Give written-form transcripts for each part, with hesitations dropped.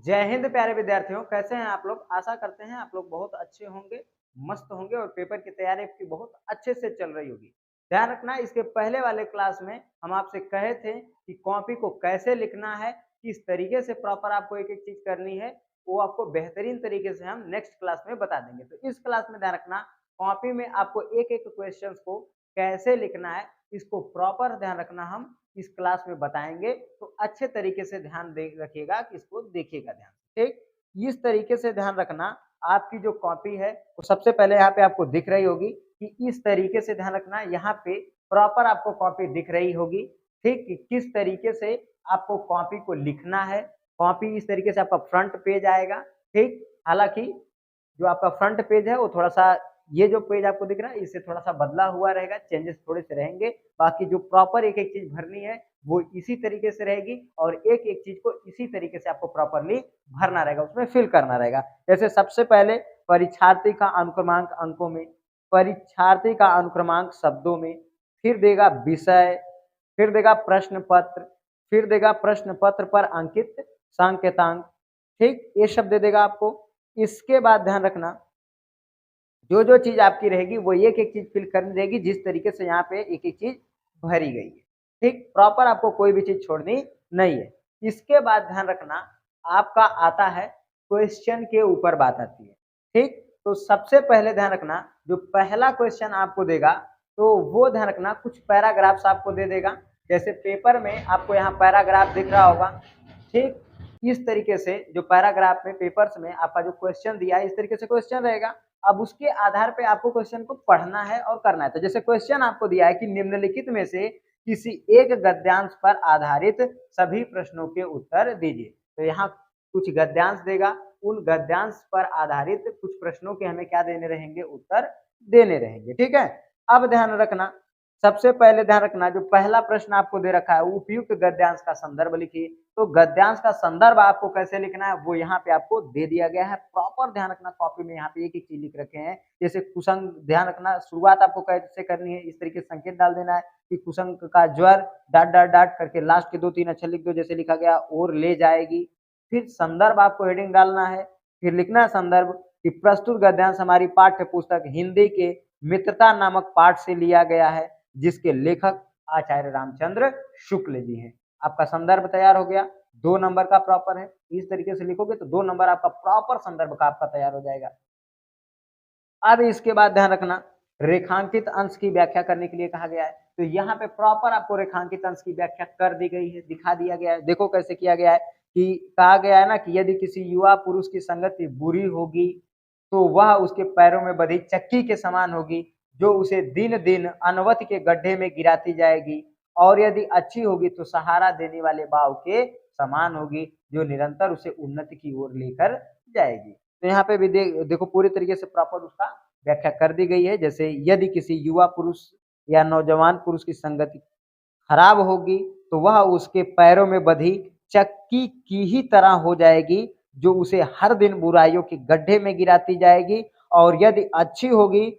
जय हिंद प्यारे विद्यार्थियों, कैसे हैं आप लोग। आशा करते हैं आप लोग बहुत अच्छे होंगे, मस्त होंगे और पेपर की तैयारी आपकी बहुत अच्छे से चल रही होगी। ध्यान रखना, इसके पहले वाले क्लास में हम आपसे कहे थे कि कॉपी को कैसे लिखना है, किस तरीके से प्रॉपर आपको एक एक चीज करनी है, वो आपको बेहतरीन तरीके से हम नेक्स्ट क्लास में बता देंगे। तो इस क्लास में ध्यान रखना, कॉपी में आपको एक एक क्वेश्चन को कैसे लिखना है, इसको प्रॉपर ध्यान रखना हम इस क्लास में बताएंगे। तो अच्छे तरीके से ध्यान दे रखिएगा कि इसको देखिएगा ध्यान से, ठीक। इस तरीके से ध्यान रखना, आपकी जो कॉपी है वो सबसे पहले यहाँ पे आपको दिख रही होगी कि इस तरीके से ध्यान रखना, यहाँ पे प्रॉपर आपको कॉपी दिख रही होगी, ठीक। कि किस तरीके से आपको कॉपी को लिखना है। कॉपी इस तरीके से आपका फ्रंट पेज आएगा, ठीक। हालांकि जो आपका फ्रंट पेज है वो थोड़ा सा, ये जो पेज आपको दिख रहा है इससे थोड़ा सा बदला हुआ रहेगा, चेंजेस थोड़े से रहेंगे। बाकी जो प्रॉपर एक एक चीज भरनी है वो इसी तरीके से रहेगी और एक एक चीज को इसी तरीके से आपको प्रॉपरली भरना रहेगा, उसमें फिल करना रहेगा। जैसे सबसे पहले परीक्षार्थी का अनुक्रमांक अंकों में, परीक्षार्थी का अनुक्रमांक शब्दों में, फिर देगा विषय, फिर देगा प्रश्न पत्र, फिर देगा प्रश्न पत्र पर अंकित सांकेतांक, ठीक। ये शब्द दे देगा आपको। इसके बाद ध्यान रखना, जो जो चीज आपकी रहेगी वो एक एक चीज फिल करनी रहेगी जिस तरीके से यहाँ पे एक एक चीज भरी गई है, ठीक। प्रॉपर आपको कोई भी चीज छोड़नी नहीं है। इसके बाद ध्यान रखना, आपका आता है क्वेश्चन के ऊपर बात आती है, ठीक। तो सबसे पहले ध्यान रखना, जो पहला क्वेश्चन आपको देगा तो वो ध्यान रखना कुछ पैराग्राफ्स आपको दे देगा। जैसे पेपर में आपको यहाँ पैराग्राफ दिख रहा होगा, ठीक। इस तरीके से जो पैराग्राफ में पेपर्स में आपका जो क्वेश्चन दिया है इस तरीके से क्वेश्चन रहेगा। अब उसके आधार पे आपको क्वेश्चन को पढ़ना है और करना है। तो जैसे क्वेश्चन आपको दिया है कि निम्नलिखित में से किसी एक गद्यांश पर आधारित सभी प्रश्नों के उत्तर दीजिए। तो यहाँ कुछ गद्यांश देगा, उन गद्यांश पर आधारित कुछ प्रश्नों के हमें क्या देने रहेंगे, उत्तर देने रहेंगे, ठीक है। अब ध्यान रखना, सबसे पहले ध्यान रखना, जो पहला प्रश्न आपको दे रखा है उपयुक्त गद्यांश का संदर्भ लिखिए। तो गद्यांश का संदर्भ आपको कैसे लिखना है वो यहाँ पे आपको दे दिया गया है। प्रॉपर ध्यान रखना, कॉपी में यहाँ पे एक एक चीज लिख रखे हैं। जैसे कुसंग, ध्यान रखना शुरुआत आपको कैसे करनी है, इस तरीके से संकेत डाल देना है कि कुसंग का ज्वर डाट डाट डाट करके लास्ट के 2-3 अक्षर लिख दो, जैसे लिखा गया और ले जाएगी। फिर संदर्भ आपको हेडिंग डालना है, फिर लिखना है संदर्भ कि प्रस्तुत गद्यांश हमारी पाठ्य पुस्तक हिंदी के मित्रता नामक पाठ से लिया गया है, जिसके लेखक आचार्य रामचंद्र शुक्ल जी हैं। आपका संदर्भ तैयार हो गया, 2 नंबर का प्रॉपर है। इस तरीके से लिखोगे तो 2 नंबर आपका प्रॉपर संदर्भ का आपका तैयार हो जाएगा। अब इसके बाद ध्यान रखना, रेखांकित अंश की व्याख्या करने के लिए कहा गया है। तो यहाँ पे प्रॉपर आपको रेखांकित अंश की व्याख्या कर दी गई है, दिखा दिया गया है। देखो कैसे किया गया है कि कहा गया है ना कि यदि किसी युवा पुरुष की संगति बुरी होगी तो वह उसके पैरों में बंधी चक्की के समान होगी, जो उसे दिन दिन अनवत के गड्ढे में गिराती जाएगी, और यदि अच्छी होगी तो सहारा देने वाले बाव के समान होगी, जो निरंतर उसे उन्नति की ओर लेकर जाएगी। तो यहाँ पे भी देखो पूरी तरीके से प्रॉपर उसका व्याख्या कर दी गई है। जैसे यदि किसी युवा पुरुष या नौजवान पुरुष की संगति खराब होगी तो वह उसके पैरों में बंधी चक्की की ही तरह हो जाएगी, जो उसे हर दिन बुराइयों के गड्ढे में गिराती जाएगी, और यदि अच्छी होगी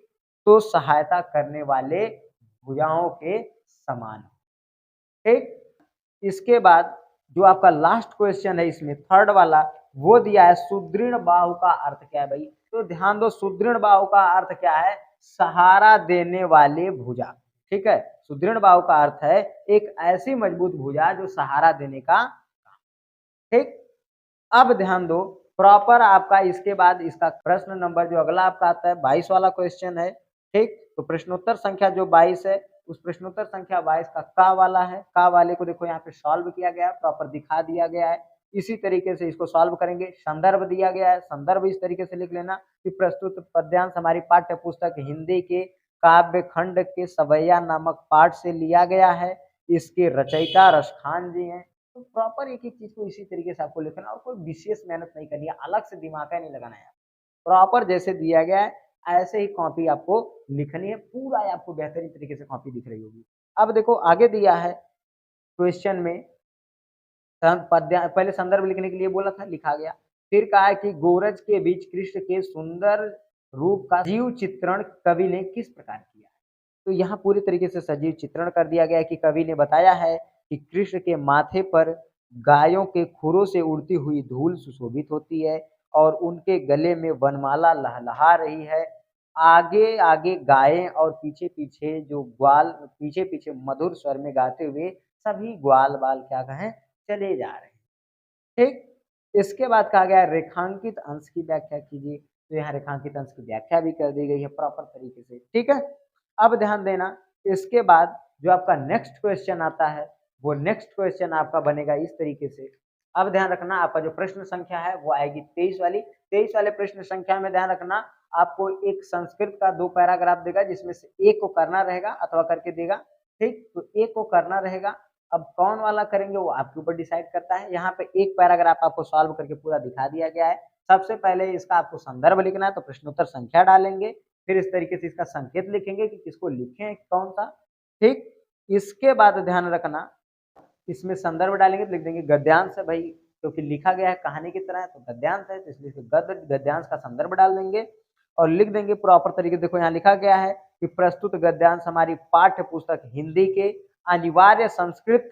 तो सहायता करने वाले भुजाओं के समान, ठीक। इसके बाद जो आपका लास्ट क्वेश्चन है इसमें थर्ड वाला, वो दिया है सुदृढ़ बाहु का अर्थ क्या है भाई। तो ध्यान दो, सुदृढ़ बाहु का अर्थ क्या है, सहारा देने वाले भुजा, ठीक है। सुदृढ़ बाहु का अर्थ है एक ऐसी मजबूत भुजा जो सहारा देने का, ठीक। अब ध्यान दो, प्रॉपर आपका इसके बाद इसका प्रश्न नंबर जो अगला आपका आता है 22 वाला क्वेश्चन है, ठीक। तो प्रश्नोत्तर संख्या जो 22 है, उस प्रश्नोत्तर संख्या 22 का वाला है। का वाले को देखो यहाँ पे सॉल्व किया गया है, प्रॉपर दिखा दिया गया है। इसी तरीके से इसको सॉल्व करेंगे। संदर्भ दिया गया है, संदर्भ इस तरीके से लिख लेना कि प्रस्तुत पद्यांश हमारी पाठ्य पुस्तक हिंदी के काव्य खंड के सवैया नामक पाठ से लिया गया है, इसके रचयिता रसखान जी हैं। तो प्रॉपर एक एक चीज को इसी तरीके से आपको लिखना और कोई विशेष मेहनत नहीं करनी है, अलग से दिमाग नहीं लगाना है। प्रॉपर जैसे दिया गया है ऐसे ही कॉपी आपको लिखनी है, पूरा आपको बेहतरीन तरीके से कॉपी दिख रही होगी। अब देखो आगे दिया है क्वेश्चन में, पहले संदर्भ लिखने के लिए बोला था, लिखा गया। फिर कहा है कि गोरज के बीच कृष्ण के सुंदर रूप का जीव चित्रण कवि ने किस प्रकार किया है। तो यहाँ पूरी तरीके से सजीव चित्रण कर दिया गया है कि कवि ने बताया है कि कृष्ण के माथे पर गायों के खुरों से उड़ती हुई धूल सुशोभित होती है और उनके गले में वनमाला लहलहा रही है। आगे आगे गायें और पीछे पीछे जो ग्वाल पीछे पीछे मधुर स्वर में गाते हुए सभी ग्वाल बाल क्या कहें चले जा रहे हैं। ठीक, इसके बाद कहा गया है रेखांकित अंश की व्याख्या कीजिए। तो यहाँ रेखांकित अंश की व्याख्या भी कर दी गई है प्रॉपर तरीके से। ठीक है, अब ध्यान देना, इसके बाद जो आपका नेक्स्ट क्वेश्चन आता है वो नेक्स्ट क्वेश्चन आपका बनेगा इस तरीके से। अब ध्यान रखना, आपका जो प्रश्न संख्या है वो आएगी 23 वाली। 23 वाले प्रश्न संख्या में ध्यान रखना, आपको एक संस्कृत का 2 पैराग्राफ देगा जिसमें से एक को करना रहेगा अथवा करके देगा। ठीक, तो एक को करना रहेगा। अब कौन वाला करेंगे वो आपके ऊपर डिसाइड करता है। यहाँ पे एक पैराग्राफ आपको सॉल्व करके पूरा दिखा दिया गया है। सबसे पहले इसका आपको संदर्भ लिखना है, तो प्रश्नोत्तर संख्या डालेंगे, फिर इस तरीके से इसका संकेत लिखेंगे कि किसको लिखें कौन सा। ठीक, इसके बाद ध्यान रखना, इसमें संदर्भ डालेंगे तो लिख देंगे गद्यांश है भाई, क्योंकि लिखा गया है कहानी की तरह है तो गद्यांश है, तो इसलिए गद्यांश का संदर्भ डाल देंगे और लिख देंगे प्रॉपर तरीके से। देखो यहाँ लिखा गया है कि प्रस्तुत गद्यांश हमारी पाठ्य पुस्तक हिंदी के अनिवार्य संस्कृत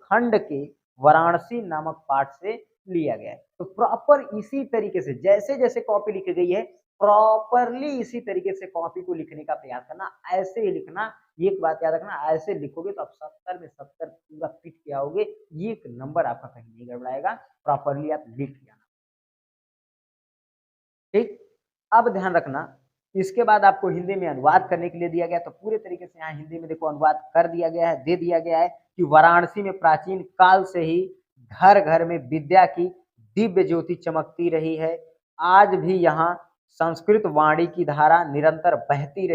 खंड के वाराणसी नामक पाठ से लिया गया है। तो प्रॉपर इसी तरीके से जैसे जैसे कॉपी लिखी गई है प्रॉपरली इसी तरीके से कॉपी को लिखने का प्रयास करना, ऐसे ही लिखना। एक बात याद रखना, ऐसे लिखोगे तो आप 70 में 70 पूरा फिट किया होगे, एक नंबर आपका कहीं नहीं गड़बड़ाएगा। प्रॉपरली आप लिख लिया। ठीक, अब ध्यान रखना, इसके बाद आपको हिंदी में अनुवाद करने के लिए दिया गया, तो पूरे तरीके से यहाँ हिंदी में देखो अनुवाद कर दिया गया है, दे दिया गया है कि वाराणसी में प्राचीन काल से ही घर घर में विद्या की दिव्य ज्योति चमकती रही है। आज भी यहाँ संस्कृत वाणी की धारा निरंतर बहती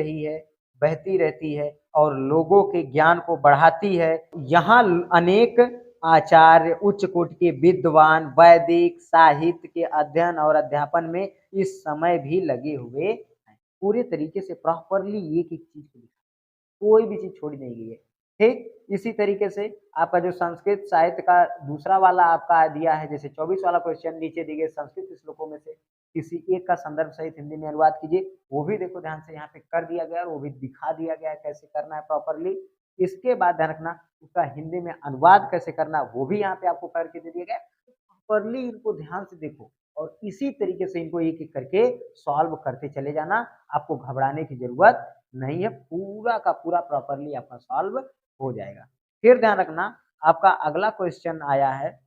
रहती है और लोगों के ज्ञान को बढ़ाती है। यहाँ अनेक आचार्य उच्च कोटि के विद्वान वैदिक साहित्य के अध्ययन और अध्यापन में इस समय भी लगे हुए हैं। पूरे तरीके से प्रॉपरली एक एक चीज को लिखा, कोई भी चीज छोड़ी नहीं गई है। ठीक, इसी तरीके से आपका जो संस्कृत साहित्य का दूसरा वाला आपका दिया है, जैसे 24 वाला क्वेश्चन नीचे दिए गए संस्कृत श्लोकों में से किसी एक का संदर्भ सहित हिंदी में अनुवाद कीजिए, वो भी देखो ध्यान से यहाँ पे कर दिया गया और वो भी दिखा दिया गया है कैसे करना है प्रॉपरली। इसके बाद ध्यान रखना, उसका हिंदी में अनुवाद कैसे करना वो भी यहाँ पे आपको करके दे दिया गया। प्रॉपरली इनको ध्यान से देखो और इसी तरीके से इनको एक एक करके सॉल्व करते चले जाना, आपको घबराने की जरूरत नहीं है, पूरा का पूरा प्रॉपरली आपका सॉल्व हो जाएगा। फिर ध्यान रखना, आपका अगला क्वेश्चन आया है,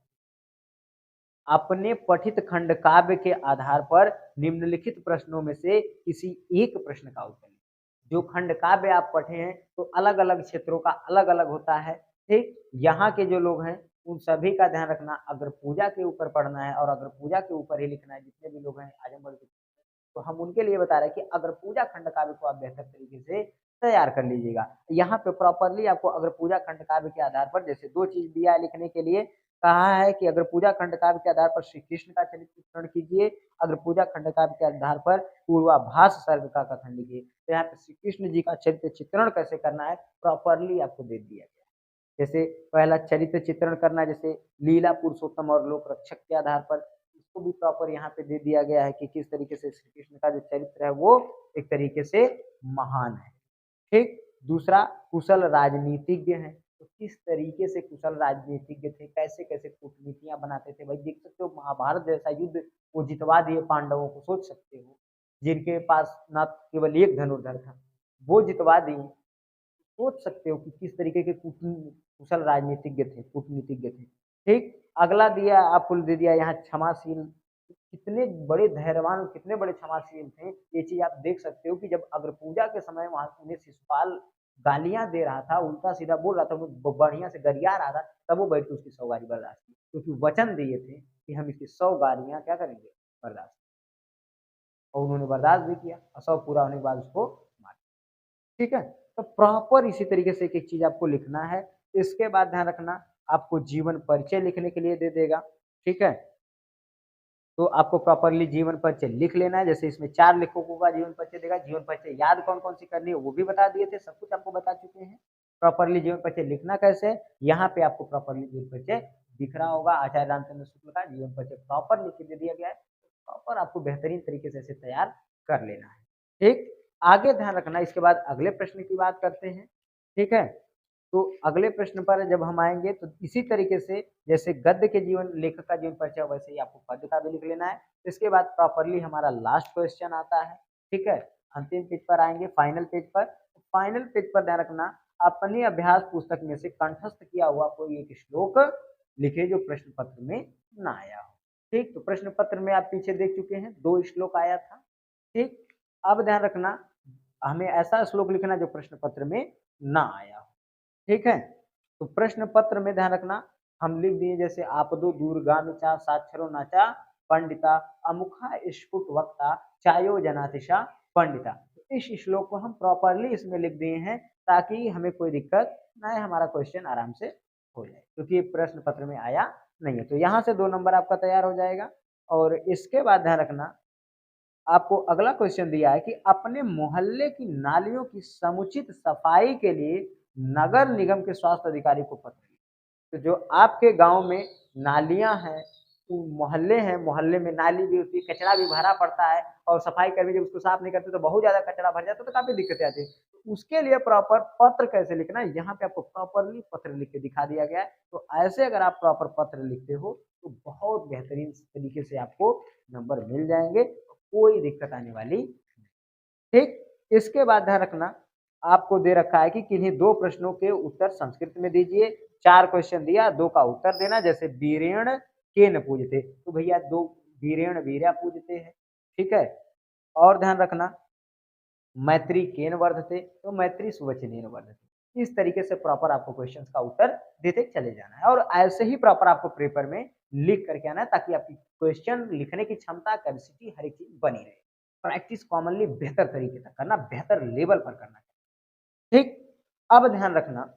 अपने पठित खंड काव्य के आधार पर निम्नलिखित प्रश्नों में से किसी एक प्रश्न का उत्तर लिखें। जो खंड काव्य आप पढ़े हैं तो अलग अलग क्षेत्रों का अलग अलग होता है। ठीक, यहाँ के जो लोग हैं उन सभी का ध्यान रखना, अगर पूजा के ऊपर पढ़ना है और अगर पूजा के ऊपर ही लिखना है, जितने भी लोग हैं आजमगढ़ के, तो हम उनके लिए बता रहे हैं कि अगर पूजा खंड काव्य को आप बेहतर तरीके से तैयार कर लीजिएगा। यहाँ पे प्रॉपरली आपको अगर पूजा खंड काव्य के आधार पर जैसे 2 चीज दिया है लिखने के लिए, कहा है कि अगर पूजा खंड काव्य के आधार पर श्री कृष्ण का चरित्र चित्रण कीजिए, अगर पूजा खंड काव्य के आधार पर पूर्वाभास सर्ग का कथन लिखिए। तो यहाँ पे श्री कृष्ण जी का चरित्र चित्रण कैसे करना है प्रॉपरली आपको दे दिया गया है। जैसे पहला चरित्र चित्रण करना, जैसे लीला पुरुषोत्तम और लोक रक्षक के आधार पर, इसको भी प्रॉपर यहाँ पे दे दिया गया है कि किस तरीके से श्री कृष्ण का जो चरित्र है वो एक तरीके से महान है। ठीक, दूसरा कुशल राजनीतिज्ञ है, तो किस तरीके से कुशल राजनीतिज्ञ थे, कैसे कैसे कूटनीतियां बनाते थे। भाई देख सकते हो महाभारत जैसा युद्ध वो जितवा दिए पांडवों को, सोच सकते हो, जिनके पास न केवल एक धनुर्धर था वो जितवा दिए। सोच सकते हो कि किस तरीके के कुशल राजनीतिज्ञ थे, कूटनीतिज्ञ थे। ठीक, अगला दिया आपको दे दिया यहाँ क्षमाशील, कितने बड़े धैर्यवान और कितने बड़े क्षमाशील थे, ये चीज आप देख सकते हो कि जब अगर पूजा के समय वहां उन्हें शिशुपाल गालियां दे रहा था, उल्टा सीधा बोल रहा था, वो बढ़िया से गरिया रहा था, तब वो बैठ के उसकी 100 गाली बर्दाश्त की, क्योंकि वचन दिए थे कि हम इसकी 100 गालियां क्या करेंगे, बर्दाश्त, और उन्होंने बर्दाश्त भी किया और 100 पूरा होने के बाद उसको मार। ठीक है, तो प्रॉपर इसी तरीके से एक एक चीज आपको लिखना है। इसके बाद ध्यान रखना, आपको जीवन परिचय लिखने के लिए दे देगा। ठीक है, तो आपको प्रॉपरली जीवन परिचय लिख लेना है। जैसे इसमें 4 लेखकों का जीवन परिचय देगा, जीवन परिचय याद कौन कौन सी करनी है वो भी बता दिए थे, सब कुछ आपको बता चुके हैं। प्रॉपरली जीवन परिचय लिखना कैसे है, यहाँ पे आपको प्रॉपरली जीवन परिचय दिख रहा होगा, आचार्य रामचंद्र शुक्ल का जीवन परिचय प्रॉपर लिख के दे दिया गया है। प्रॉपर आपको बेहतरीन तरीके से इसे तैयार कर लेना है। ठीक, आगे ध्यान रखना, इसके बाद अगले प्रश्न की बात करते हैं। ठीक है, तो अगले प्रश्न पर जब हम आएंगे तो इसी तरीके से जैसे गद्य के जीवन लेखक का जीवन परिचय वैसे ही आपको पद्य का भी लिख लेना है। इसके बाद प्रॉपरली हमारा लास्ट क्वेश्चन आता है, ठीक है। अंतिम पेज पर आएंगे, फाइनल पेज पर। फाइनल पेज पर ध्यान रखना, अपनी अभ्यास पुस्तक में से कंठस्थ किया हुआ कोई एक श्लोक लिखे जो प्रश्न पत्र में ना आया हो। ठीक, तो प्रश्न पत्र में आप पीछे देख चुके हैं 2 श्लोक आया था। ठीक, अब ध्यान रखना हमें ऐसा श्लोक लिखना जो प्रश्न पत्र में ना आया हो। ठीक है, तो प्रश्न पत्र में ध्यान रखना हम लिख दिए जैसे आपदो दूरगामिचा साक्षरो नाचा पंडिता अमुखा स्फुट वक्ता चायो जनातिशा पंडिता। तो इस श्लोक को हम प्रॉपरली इसमें लिख दिए हैं ताकि हमें कोई दिक्कत ना आए, हमारा क्वेश्चन आराम से हो जाए, क्योंकि ये प्रश्न पत्र में आया नहीं है। तो यहाँ से 2 नंबर आपका तैयार हो जाएगा। और इसके बाद ध्यान रखना आपको अगला क्वेश्चन दिया है कि अपने मोहल्ले की नालियों की समुचित सफाई के लिए नगर निगम के स्वास्थ्य अधिकारी को पत्र लिखें। तो जो आपके गांव में नालियां हैं, तो मोहल्ले हैं, मोहल्ले में नाली भी होती है, कचरा भी भरा पड़ता है और सफाई कर्मी जब उसको साफ नहीं करते तो बहुत ज्यादा कचरा भर जाता है, तो काफी दिक्कतें आती है। तो उसके लिए प्रॉपर पत्र कैसे लिखना है, यहाँ पे आपको प्रॉपरली पत्र लिख के दिखा दिया गया है। तो ऐसे अगर आप प्रॉपर पत्र लिखते हो तो बहुत बेहतरीन तरीके से आपको नंबर मिल जाएंगे, कोई दिक्कत आने वाली। ठीक, इसके बाद ध्यान रखना आपको दे रखा है कि किन्हीं 2 प्रश्नों के उत्तर संस्कृत में दीजिए। 4 क्वेश्चन दिया, 2 का उत्तर देना। जैसे वीरेण केन पूजते, तो भैया 2 वीरेण वीर्या पूजते हैं, ठीक है। और ध्यान रखना मैत्री केन वर्धते, तो मैत्री सुवचनेन वर्धते। इस तरीके से प्रॉपर आपको क्वेश्चंस का उत्तर देते चले जाना है और ऐसे ही प्रॉपर आपको पेपर में लिख करके आना है ताकि आपकी क्वेश्चन लिखने की क्षमता, कैपेसिटी हर एक चीज बनी रहे। प्रैक्टिस कॉमनली बेहतर तरीके से करना, बेहतर लेवल पर करना। ठीक, अब ध्यान रखना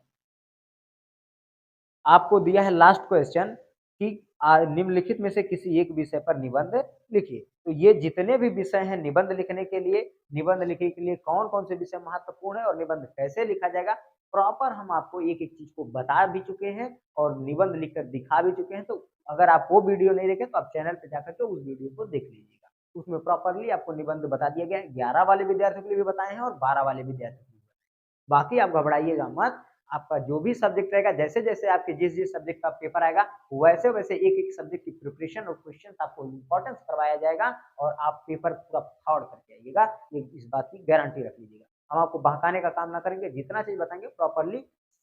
आपको दिया है लास्ट क्वेश्चन कि निम्नलिखित में से किसी एक विषय पर निबंध लिखिए। तो ये जितने भी विषय हैं निबंध लिखने के लिए, निबंध लिखने के लिए कौन कौन से विषय महत्वपूर्ण है और निबंध कैसे लिखा जाएगा, प्रॉपर हम आपको एक एक चीज को बता भी चुके हैं और निबंध लिखकर दिखा भी चुके हैं। तो अगर आप वो वीडियो नहीं देखे तो आप चैनल पे जाकर के उस वीडियो को देख लीजिएगा। उसमें प्रॉपरली आपको निबंध बता दिया गया है। 11 वाले विद्यार्थियों के लिए भी बताए हैं और 12 वाले विद्यार्थियों के लिए। बाकी आप घबराइएगा मत, आपका जो भी सब्जेक्ट रहेगा, जैसे जैसे आपके जिस जिस सब्जेक्ट का पेपर आएगा वैसे वैसे एक एक सब्जेक्ट की प्रिपरेशन और क्वेश्चन आपको इम्पोर्टेंस करवाया जाएगा और आप पेपर पूरा फाड़ करके आइएगा, ये इस बात की गारंटी रख लीजिएगा। हम आपको बहकाने का काम ना करेंगे, जितना चीज बताएंगे प्रॉपरली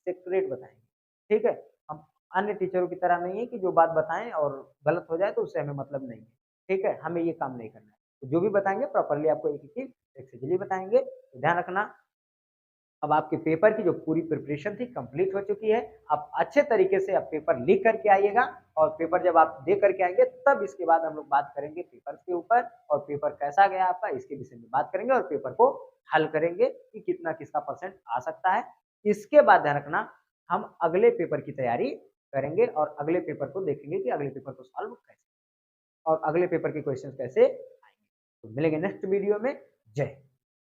सेक्रेट बताएंगे, ठीक है। हम अन्य टीचरों की तरह नहीं है कि जो बात बताएं और गलत हो जाए तो उससे हमें मतलब नहीं है, ठीक है। हमें ये काम नहीं करना है, तो जो भी बताएंगे प्रॉपरली आपको एक एक चीज एक्सेजली बताएंगे। तो ध्यान रखना अब आपके पेपर की जो पूरी प्रिपरेशन थी कंप्लीट हो चुकी है। आप अच्छे तरीके से अब पेपर लिख करके आइएगा और पेपर जब आप दे करके आएंगे तब इसके बाद हम लोग बात करेंगे पेपर के ऊपर और पेपर कैसा गया आपका इसके विषय में बात करेंगे और पेपर को हल करेंगे कि कितना किसका परसेंट आ सकता है। इसके बाद ध्यान रखना हम अगले पेपर की तैयारी करेंगे और अगले पेपर को देखेंगे कि अगले पेपर को सॉल्व कैसे और अगले पेपर के क्वेश्चन कैसे आएंगे। तो मिलेंगे नेक्स्ट वीडियो में। जय हिंद।